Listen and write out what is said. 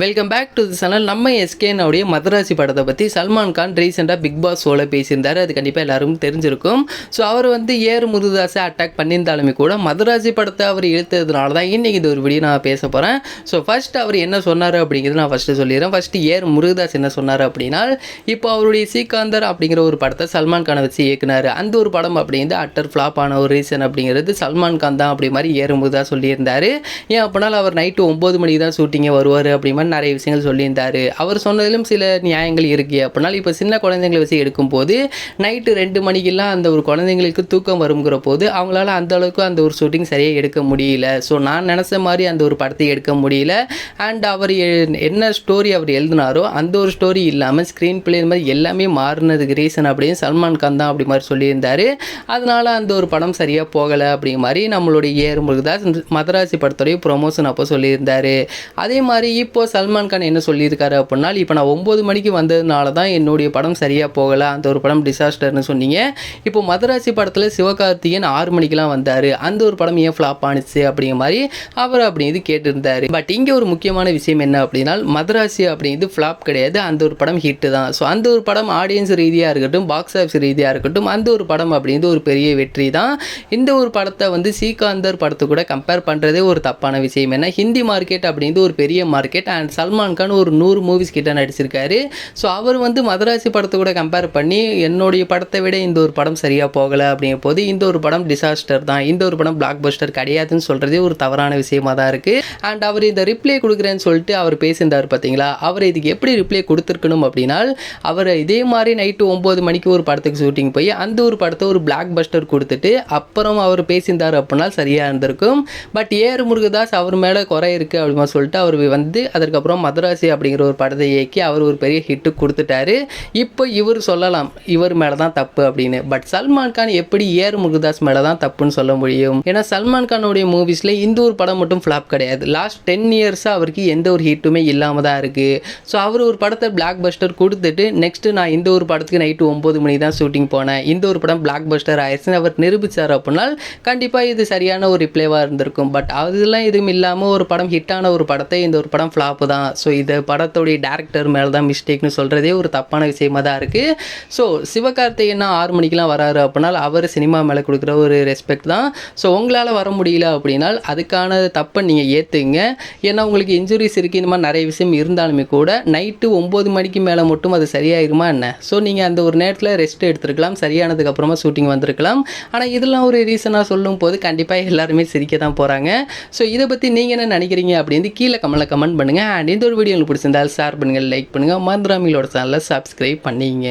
Welcome back to the channel. நம்ம எஸ்கேனுடைய மதராசி படத்தை பற்றி சல்மான் கான் ரீசெண்டாக பிக் பாஸ் ஷோவில் பேசியிருந்தார். அது கண்டிப்பாக எல்லாரும் தெரிஞ்சிருக்கும். ஸோ அவர் ஏர் முருகதாஸை அட்டாக் பண்ணியிருந்தாலுமே கூட மதராசி படத்தை அவர் இழுத்ததுனால தான் இன்றைக்கி இது ஒரு வீடியோ நான் பேச போகிறேன். ஸோ ஃபஸ்ட் அவர் என்ன சொன்னார் அப்படிங்கிறது நான் ஃபஸ்ட்டு சொல்லிடுறேன். ஃபஸ்ட்டு ஏர் முருகதாஸ் என்ன சொன்னார் அப்படின்னா, இப்போ அவருடைய சீகாந்தர் அப்படிங்கிற ஒரு படத்தை சல்மான் கானை வச்சு இயக்குனார். அந்த ஒரு படம் அப்படிங்கிறது அட்டர் ஃப்ளாப் ஆன ஒரு ரீசன் அப்படிங்கிறது சல்மான் கான் தான் அப்படி மாதிரி ஏர் முருகதாஸ் சொல்லியிருந்தார். ஏன் அப்படின்னாலும் அவர் நைட்டு 9 மணிக்கு தான் ஷூட்டிங்கே வருவார் அப்படி நிறைய விஷயங்கள் சொல்லியிருந்தார். அவர் சொன்னதிலும் சில நியாயங்கள் இருக்கு. அப்படின்னாலும் இப்போ சின்ன குழந்தைங்களை வச்சு எடுக்கும்போது நைட்டு 2 மணிக்கெல்லாம் அந்த ஒரு குழந்தைங்களுக்கு தூக்கம் வருங்கிற போது அவங்களால அந்த அளவுக்கு அந்த ஒரு ஷூட்டிங் சரியாக எடுக்க முடியல. ஸோ நான் நினச்ச மாதிரி அந்த ஒரு படத்தை எடுக்க முடியல. அண்ட் அவர் என்ன ஸ்டோரி அவர் எழுதினாரோ அந்த ஒரு ஸ்டோரி இல்லாமல் ஸ்க்ரீன் பிளே மாதிரி எல்லாமே மாறினதுக்கு ரீசன் அப்படின்னு சல்மான் கான் தான் அப்படி மாதிரி சொல்லியிருந்தார். அதனால அந்த ஒரு படம் சரியாக போகலை அப்படிங்கிற மாதிரி நம்மளுடைய ஏர் முருகதாஸ் மதராசி படத்துடைய ப்ரொமோஷன் அப்போ சொல்லியிருந்தார். அதே மாதிரி இப்போ சல்மான் கான் என்ன சொல்லியிருக்காரு அப்படின்னா, இப்போ நான் 9 மணிக்கு வந்ததுனால தான் என்னுடைய படம் சரியாக போகலை, அந்த ஒரு படம் டிசாஸ்டர்னு சொன்னீங்க. இப்போ மதராசி படத்தில் சிவகார்த்திகேயன் 6 மணிக்கெலாம் வந்தார், அந்த ஒரு படம் ஏன் ஃப்ளாப் ஆனிச்சு அப்படிங்கிற மாதிரி அவர் அப்படிங்கிறது கேட்டிருந்தார். பட் இங்கே ஒரு முக்கியமான விஷயம் என்ன அப்படின்னா, மதராசி அப்படிங்கிறது ஃப்ளாப் கிடையாது, அந்த ஒரு படம் ஹிட்டு தான். ஸோ அந்த ஒரு படம் ஆடியன்ஸ் ரீதியாக இருக்கட்டும், பாக்ஸ் ஆஃபீஸ் ரீதியாக இருக்கட்டும், அந்த ஒரு படம் அப்படிங்கிறது ஒரு பெரிய வெற்றி தான். இந்த ஒரு படத்தை சீகாந்தர் படத்தை கூட கம்பேர் பண்ணுறதே ஒரு தப்பான விஷயம். ஏன்னா ஹிந்தி மார்க்கெட் அப்படிங்கிறது ஒரு பெரிய மார்க்கெட். அண்ட் சல்மான் கான் ஒரு 100 மூவிஸ் கிட்ட நடிச்சிருக்காரு. ஸோ அவர் மதராசி படத்தை கூட கம்பேர் பண்ணி என்னுடைய படத்தை விட இந்த ஒரு படம் சரியாக போகலை அப்படிங்கிற போது இந்த ஒரு படம் டிசாஸ்டர் தான், இந்த ஒரு படம் பிளாக் பஸ்டர் கிடையாதுன்னு சொல்கிறதே ஒரு தவறான விஷயமா தான் இருக்குது. அண்ட் அவர் இந்த ரிப்ளை கொடுக்குறேன்னு சொல்லிட்டு அவர் பேசியிருந்தார் பார்த்தீங்களா, அவர் இதுக்கு எப்படி ரிப்ளை கொடுத்துருக்கணும் அப்படின்னா, அவர் இதே மாதிரி நைட்டு 9 மணிக்கு ஒரு படத்துக்கு ஷூட்டிங் போய் அந்த ஒரு படத்தை ஒரு பிளாக் பஸ்டர் கொடுத்துட்டு அப்புறம் அவர் பேசியிருந்தார் அப்படின்னா சரியாக இருந்திருக்கும். பட் ஏர் முருகதாஸ் அவர் மேலே குறை இருக்குது அப்படிமா சொல்லிட்டு அவர் அதற்கப்புறம் மதராசி அப்படிங்கிற ஒரு படத்தை இயக்கி அவர் ஒரு பெரிய ஹிட்டு கொடுத்துட்டாரு. இப்போ இவர் சொல்லலாம் இவர் மேலே தான் தப்பு அப்படின்னு. பட் சல்மான் கான் எப்படி ஏர் முருகதாஸ் மேலே தான் தப்புன்னு சொல்ல முடியும்? ஏன்னா சல்மான் கானுடைய மூவிஸில் இந்த ஒரு படம் மட்டும் ஃப்ளாப் கிடையாது. லாஸ்ட் 10 இயர்ஸாக அவருக்கு எந்த ஒரு ஹிட்டுமே இல்லாமல் தான் இருக்குது. ஸோ அவர் ஒரு படத்தை பிளாக் பஸ்டர் கொடுத்துட்டு நெக்ஸ்ட்டு நான் இந்த ஒரு படத்துக்கு நைட்டு 9 மணி தான் ஷூட்டிங் போனேன், இந்த ஒரு படம் பிளாக் பஸ்டர் ஆயிடுச்சுன்னு அவர் நிரூபித்தார் அப்படின்னா கண்டிப்பாக இது சரியான ஒரு ரிப்ளேவாக இருந்திருக்கும். பட் அதெல்லாம் எதுவும் இல்லாமல் ஒரு படம் ஹிட்டான ஒரு படத்தை இந்த ஒரு படம் ஃப்ளாப்பு தான், ஸோ இந்த படத்தோடைய டேரக்டர் மேலே தான் மிஸ்டேக்னு சொல்கிறதே ஒரு தப்பான விஷயமாக தான் இருக்குது. ஸோ சிவகார்த்திகேயன் 6 மணிக்கெலாம் வராரு அப்படின்னா அவர் சினிமா மேலே கொடுக்குற ஒரு ரெஸ்பெக்ட் தான். ஸோ உங்களால் வர முடியல அப்படின்னா அதுக்கான தப்பை நீங்கள் ஏற்றுங்க. ஏன்னா உங்களுக்கு இன்ஜுரிஸ் இருக்குது, இந்த மாதிரி நிறைய விஷயம் இருந்தாலுமே கூட நைட்டு 9 மணிக்கு மேலே மட்டும் அது சரியாயிருமா என்ன? ஸோ நீங்கள் அந்த ஒரு நேரத்தில் ரெஸ்ட் எடுத்துருக்கலாம், சரியானதுக்கப்புறமா ஷூட்டிங் வந்திருக்கலாம். ஆனால் இதெல்லாம் ஒரு ரீசனாக சொல்லும் போது கண்டிப்பாக எல்லாருமே சிரிக்க தான் போகிறாங்க. ஸோ இதை பற்றி நீங்கள் என்ன நினைக்கிறீங்க அப்படின்னு கீழே கமெண்ட் பண்ணுங்கள். அண்ட் இந்த ஒரு வீடியோ உங்களுக்கு பிடிச்சிருந்தால் ஷேர் பண்ணுங்கள், லைக் பண்ணுங்கள், மறந்துடாம எங்களோட சேனலை சப்ஸ்கிரைப் பண்ணிங்க.